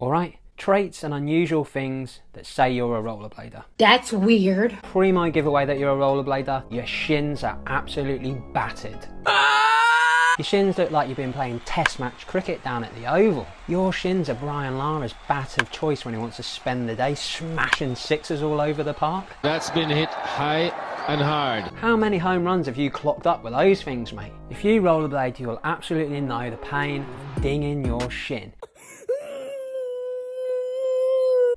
Alright, traits and unusual things that say you're a rollerblader. That's weird. Primo giveaway that you're a rollerblader, your shins are absolutely battered. Your shins look like you've been playing test match cricket down at the Oval. Your shins are Brian Lara's bat of choice when he wants to spend the day smashing sixes all over the park. That's been hit high and hard. How many home runs have you clocked up with those things, mate? If you rollerblade, you'll absolutely know the pain of dinging your shin.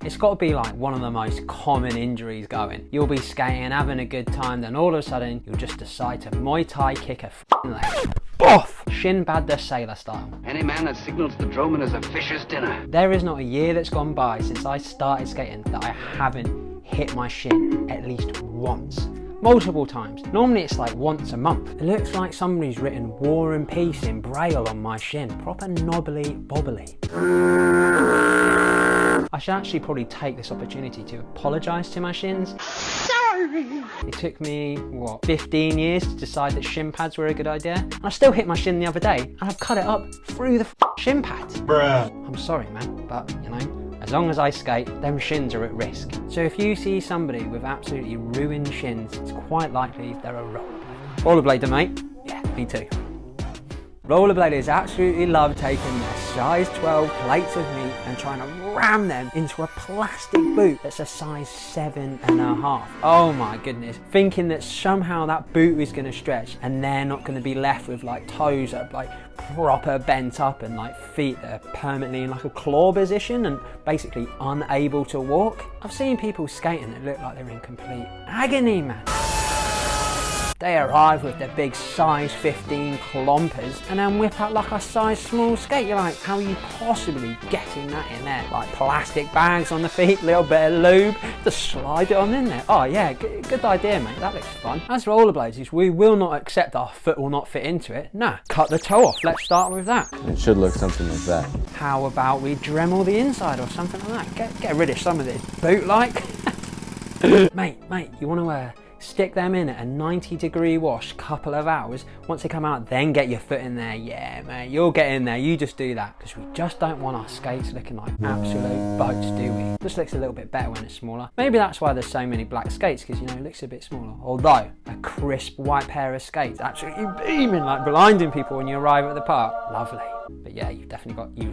It's got to be like one of the most common injuries going. You'll be skating, having a good time, then all of a sudden you'll just decide to Muay Thai kick a f***ing leg. Boff! Shin pad the sailor style. Any man that signals the drone is a fisher's dinner. There is not a year that's gone by since I started skating that I haven't hit my shin at least once. Multiple times. Normally it's like once a month. It looks like somebody's written War and Peace in Braille on my shin. Proper knobbly bobbly. I should actually probably take this opportunity to apologise to my shins. Sorry! It took me, what, 15 years to decide that shin pads were a good idea? And I still hit my shin the other day and I've cut it up through the shin pads. Bruh. I'm sorry, man, but you know, as long as I skate, them shins are at risk. So if you see somebody with absolutely ruined shins, it's quite likely they're a rollerblader. Rollerblader, mate? Yeah, me too. Rollerbladers absolutely love taking their size 12 plates of meat and trying to ram them into a plastic boot that's a size 7.5. Oh my goodness. Thinking that somehow that boot is going to stretch and they're not going to be left with like toes that are like proper bent up and like feet that are permanently in like a claw position and basically unable to walk. I've seen people skating that look like they're in complete agony, man. They arrive with their big size 15 clompers and then whip out like a size small skate. You're like, how are you possibly getting that in there? Like plastic bags on the feet, little bit of lube, just slide it on in there. Oh yeah, good idea, mate, that looks fun. As rollerblades, we will not accept our foot will not fit into it. Nah, cut the toe off, let's start with that. It should look something like that. How about we Dremel the inside or something like that? Get rid of some of this boot-like. mate, you want to stick them in at a 90-degree wash, couple of hours. Once they come out, then get your foot in there. Yeah, mate, you'll get in there. You just do that. Because we just don't want our skates looking like absolute boats, do we? Just looks a little bit better when it's smaller. Maybe that's why there's so many black skates, because, you know, it looks a bit smaller. Although, a crisp white pair of skates, absolutely beaming, like blinding people when you arrive at the park. Lovely. But yeah, you've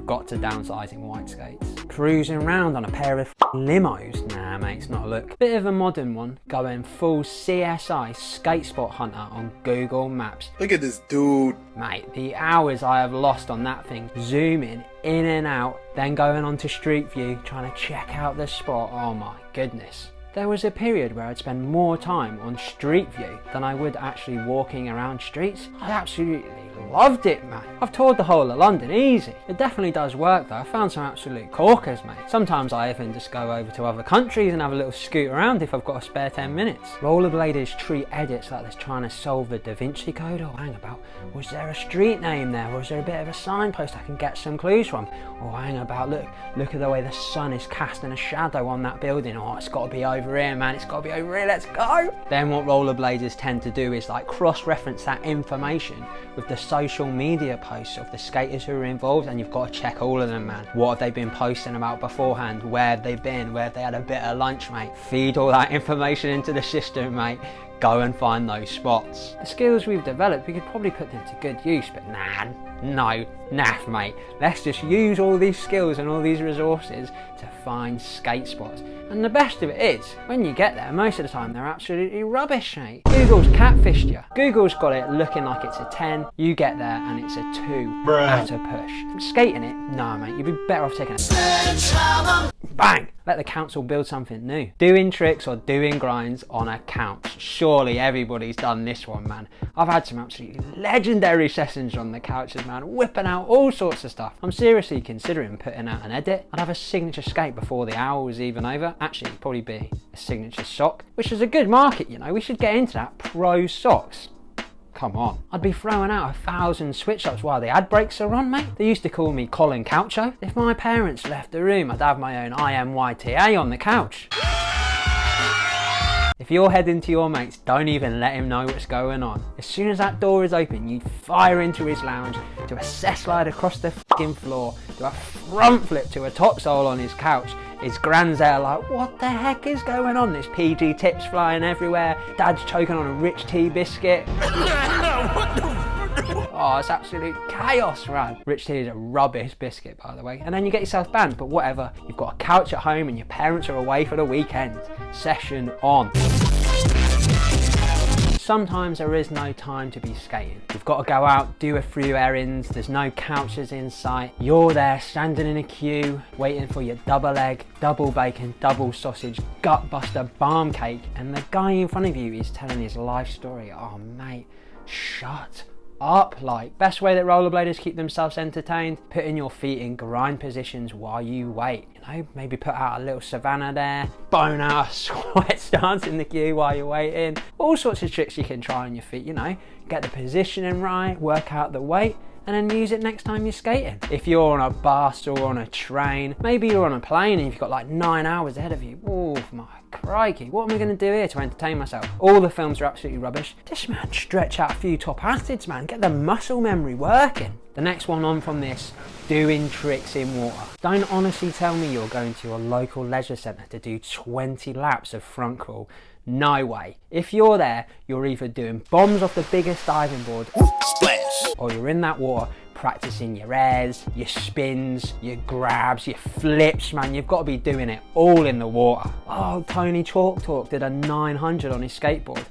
got to downsize in white skates. Cruising around on a pair of limos. Nah, mate, it's not a look. Bit of a modern one, going full CSI skate spot hunter on Google Maps. Look at this dude. Mate, the hours I have lost on that thing, zooming in and out, then going on to Street View, trying to check out the spot. Oh my goodness. There was a period where I'd spend more time on Street View than I would actually walking around streets. I absolutely loved it, man. I've toured the whole of London, easy. It definitely does work though. I found some absolute corkers, mate. Sometimes I even just go over to other countries and have a little scoot around if I've got a spare 10 minutes. Rollerbladers treat edits like they're trying to solve the Da Vinci Code. Or hang about, was there a street name there? Or is there a bit of a signpost I can get some clues from? Or hang about, look at the way the sun is casting a shadow on that building. Oh, it's got to be over here, man. It's got to be over here. Let's go. Then what rollerbladers tend to do is like cross-reference that information with the social media posts of the skaters who are involved, and you've got to check all of them, man. What have they been posting about beforehand? Where have they been? Where have they had a bit of lunch, mate? Feed all that information into the system, mate. Go and find those spots. The skills we've developed, we could probably put them to good use, but nah, mate. Let's just use all these skills and all these resources to find skate spots. And the best of it is, when you get there, most of the time they're absolutely rubbish, mate. Google's catfished you. Google's got it looking like it's a 10. You get there and it's a 2 at a push. Skating it, nah, mate. You'd be better off taking a bang. Let the council build something new. Doing tricks or doing grinds on a couch. Surely everybody's done this one, man. I've had some absolutely legendary sessions on the couches, man, whipping out all sorts of stuff. I'm seriously considering putting out an edit. I'd have a signature skate before the hour was even over. Actually, it'd probably be a signature sock, which is a good market, you know. We should get into that. Pro socks. Come on. I'd be throwing out 1,000 switch-ups while the ad breaks are on, mate. They used to call me Colin Coucho. If my parents left the room, I'd have my own IMYTA on the couch. If you're heading to your mates, don't even let him know what's going on. As soon as that door is open, you fire into his lounge, do a set slide across the f***ing floor, do a front flip to a topsoil on his couch. His gran's there like, what the heck is going on? There's PG tips flying everywhere. Dad's choking on a rich tea biscuit. Oh, it's absolute chaos, man. Rich tea is a rubbish biscuit, by the way. And then you get yourself banned, but whatever. You've got a couch at home and your parents are away for the weekend. Session on. Sometimes there is no time to be skating. You've got to go out, do a few errands, there's no couches in sight. You're there standing in a queue, waiting for your double egg, double bacon, double sausage, gutbuster, barm cake, and the guy in front of you is telling his life story. Oh mate, shut up. Like, best way that rollerbladers keep themselves entertained, putting your feet in grind positions while you wait. You know, maybe put out a little savannah there, bone out a sweat stance in the queue while you're waiting. All sorts of tricks you can try on your feet, you know, get the positioning right, work out the weight, and then use it next time you're skating. If you're on a bus or on a train, maybe you're on a plane and you've got like 9 hours ahead of you. Oh my crikey, what am I going to do here to entertain myself? All the films are absolutely rubbish. This man, stretch out a few top acids, man, get the muscle memory working. The next one on from this, doing tricks in water. Don't honestly tell me you're going to your local leisure centre to do 20 laps of front crawl. No way. If you're there, you're either doing bombs off the biggest diving board, splash, or you're in that water practicing your airs, your spins, your grabs, your flips, man. You've got to be doing it all in the water. Oh, Tony Chalk Talk did a 900 on his skateboard.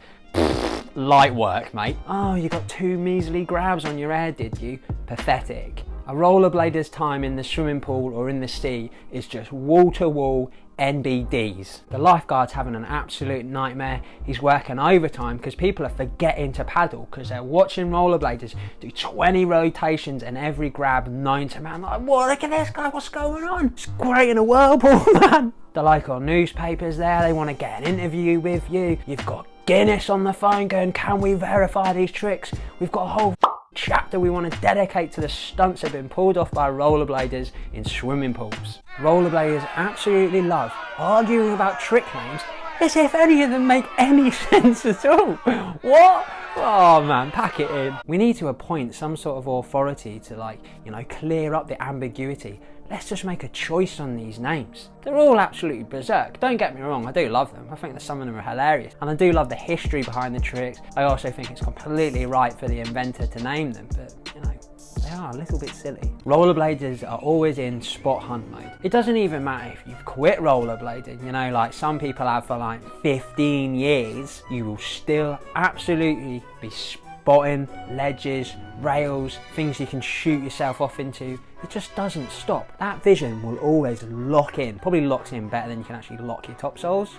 Light work, mate. Oh, you got 2 measly grabs on your air, did you? Pathetic. A rollerblader's time in the swimming pool or in the sea is just wall-to-wall NBDs. The lifeguard's having an absolute nightmare. He's working overtime because people are forgetting to paddle because they're watching rollerbladers do 20 rotations and every grab known to man. Like, whoa, look at this guy, what's going on? It's great in a whirlpool, man. The local newspapers there, they want to get an interview with you. You've got Guinness on the phone going, can we verify these tricks? We've got a whole chapter we want to dedicate to the stunts that have been pulled off by rollerbladers in swimming pools. Rollerbladers absolutely love arguing about trick names as if any of them make any sense at all. What? Oh man, pack it in. We need to appoint some sort of authority to, like, you know, clear up the ambiguity. Let's just make a choice on these names. They're all absolutely berserk. Don't get me wrong, I do love them. I think that some of them are hilarious. And I do love the history behind the tricks. I also think it's completely right for the inventor to name them, but you know, they are a little bit silly. Rollerbladers are always in spot hunt mode. It doesn't even matter if you've quit rollerblading, you know, like some people have for like 15 years, you will still absolutely be spotting ledges, rails, things you can shoot yourself off into. It just doesn't stop. That vision will always lock in. Probably locks in better than you can actually lock your topsoils.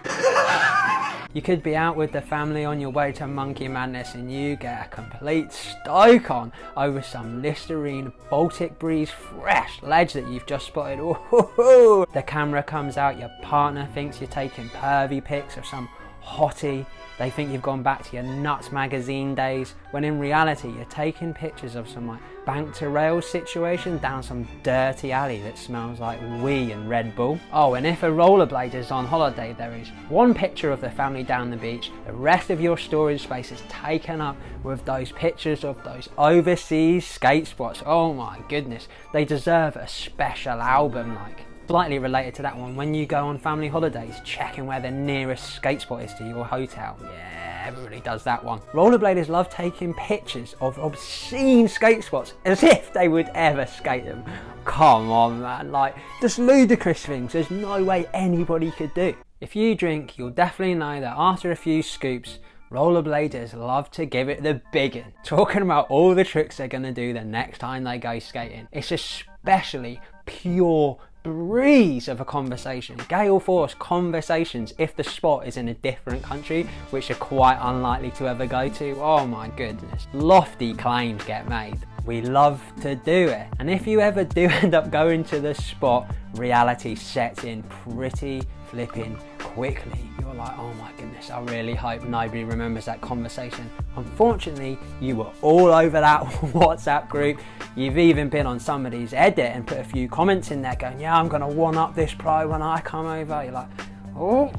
You could be out with the family on your way to Monkey Madness and you get a complete stoke on over some Listerine Baltic Breeze fresh ledge that you've just spotted. Ooh. The camera comes out, your partner thinks you're taking pervy pics of some hottie. They think you've gone back to your Nuts magazine days, when in reality you're taking pictures of some like bank to rail situation down some dirty alley that smells like wee and Red Bull. Oh, and if a rollerblader's on holiday, there is one picture of the family down the beach, the rest of your storage space is taken up with those pictures of those overseas skate spots. Oh my goodness, they deserve a special album. Like, slightly related to that one, when you go on family holidays, checking where the nearest skate spot is to your hotel. Yeah, everybody does that one. Rollerbladers love taking pictures of obscene skate spots as if they would ever skate them. Come on, man, like, just ludicrous things there's no way anybody could do. If you drink, you'll definitely know that after a few scoops, rollerbladers love to give it the big one, talking about all the tricks they're going to do the next time they go skating. It's especially pure breeze of a conversation, gale force conversations if the spot is in a different country, which are quite unlikely to ever go to. Oh my goodness, lofty claims get made. We love to do it, and if you ever do end up going to the spot, reality sets in pretty flipping quickly. You're like, oh my goodness, I really hope nobody remembers that conversation. Unfortunately, you were all over that WhatsApp group. You've even been on somebody's edit and put a few comments in there going, yeah, I'm gonna one up this pro when I come over. You're like, oh,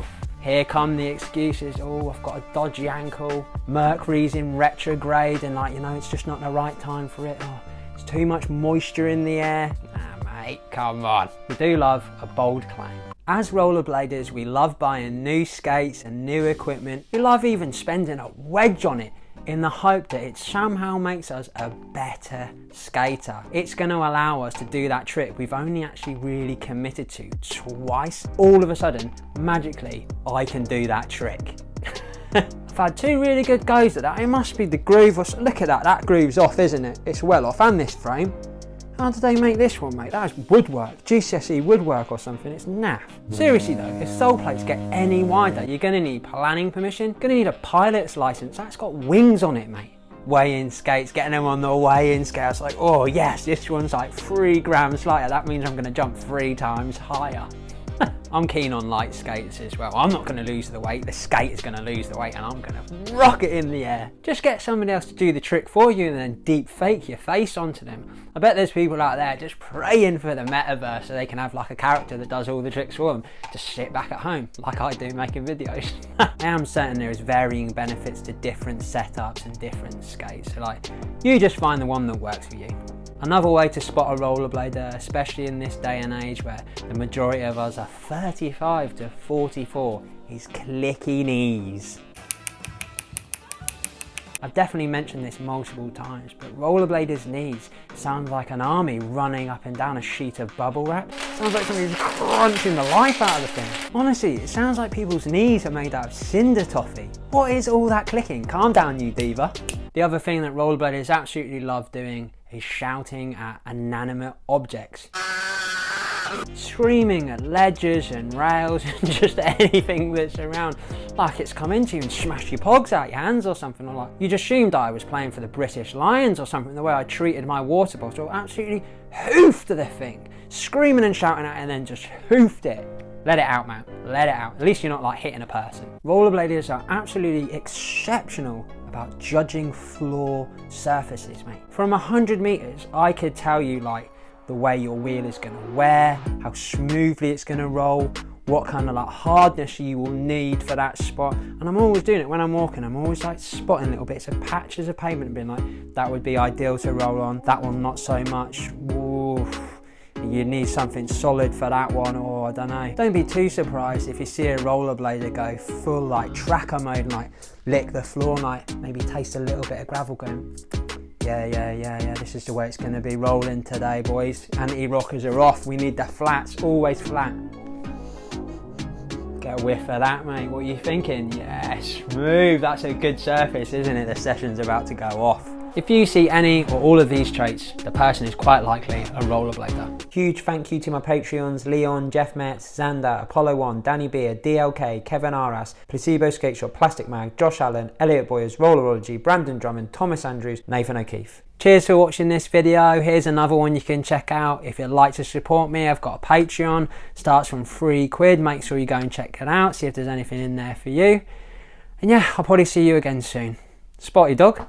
Here come the excuses. Oh, I've got a dodgy ankle, Mercury's in retrograde, and like, you know, it's just not the right time for it. Oh, it's too much moisture in the air. Nah, mate, come on. We do love a bold claim. As rollerbladers, we love buying new skates and new equipment. We love even spending a wedge on it in the hope that it somehow makes us a better skater. It's going to allow us to do that trick we've only actually really committed to twice. All of a sudden, magically, I can do that trick. I've had 2 really good goes at that. It must be the groove. Look at that, that groove's off, isn't it? It's well off, and this frame. How did they make this one, mate? That is woodwork, GCSE woodwork or something. It's naff. Seriously though, if sole plates get any wider, you're gonna need planning permission, gonna need a pilot's license. That's got wings on it, mate. Weigh-in skates, getting them on the weigh-in scale. It's like, oh yes, this one's like 3 grams lighter. That means I'm gonna jump 3 times higher. I'm keen on light skates as well. I'm not going to lose the weight, the skate is going to lose the weight, and I'm going to rock it in the air. Just get somebody else to do the trick for you and then deep fake your face onto them. I bet there's people out there just praying for the metaverse so they can have like a character that does all the tricks for them. Just sit back at home like I do making videos. I am certain there is varying benefits to different setups and different skates. So like, you just find the one that works for you. Another way to spot a rollerblader, especially in this day and age where the majority of us are 35 to 44, is clicky knees. I've definitely mentioned this multiple times, but rollerbladers' knees sound like an army running up and down a sheet of bubble wrap. Sounds like somebody's crunching the life out of the thing. Honestly, it sounds like people's knees are made out of cinder toffee. What is all that clicking? Calm down, you diva. The other thing that rollerbladers absolutely love doing is shouting at inanimate objects. Screaming at ledges and rails and just anything that's around, like it's come into you and smashed your pogs out your hands or something, or like you'd assumed I was playing for the British Lions or something, the way I treated my water bottle. Absolutely hoofed the thing, screaming and shouting at it, and then just hoofed it. Let it out, man, let it out. At least you're not like hitting a person. Rollerbladers are absolutely exceptional about judging floor surfaces, mate. From 100 meters, I could tell you like the way your wheel is going to wear, how smoothly it's going to roll, what kind of like hardness you will need for that spot. And I'm always doing it when I'm walking. I'm always like spotting little bits of patches of pavement and being like, that would be ideal to roll on, that one not so much. Ooh, you need something solid for that one, or I don't know. Don't be too surprised if you see a rollerblader go full like tracker mode and like lick the floor and like maybe taste a little bit of gravel going, yeah, this is the way it's going to be rolling today, boys. Anti-rockers are off, we need the flats, always flat. Get a whiff of that, mate, what are you thinking? Yeah, smooth, that's a good surface, isn't it? The session's about to go off. If you see any or all of these traits, the person is quite likely a rollerblader. Huge thank you to my Patreons, Leon, Jeff Metz, Xander, Apollo 1, Danny Beer, DLK, Kevin Arras, Placebo Skate Shop, Plastic Mag, Josh Allen, Elliot Boyers, Rollerology, Brandon Drummond, Thomas Andrews, Nathan O'Keefe. Cheers for watching this video. Here's another one you can check out. If you'd like to support me, I've got a Patreon, starts from £3. Make sure you go and check it out, see if there's anything in there for you. And yeah, I'll probably see you again soon. Spotty Dog.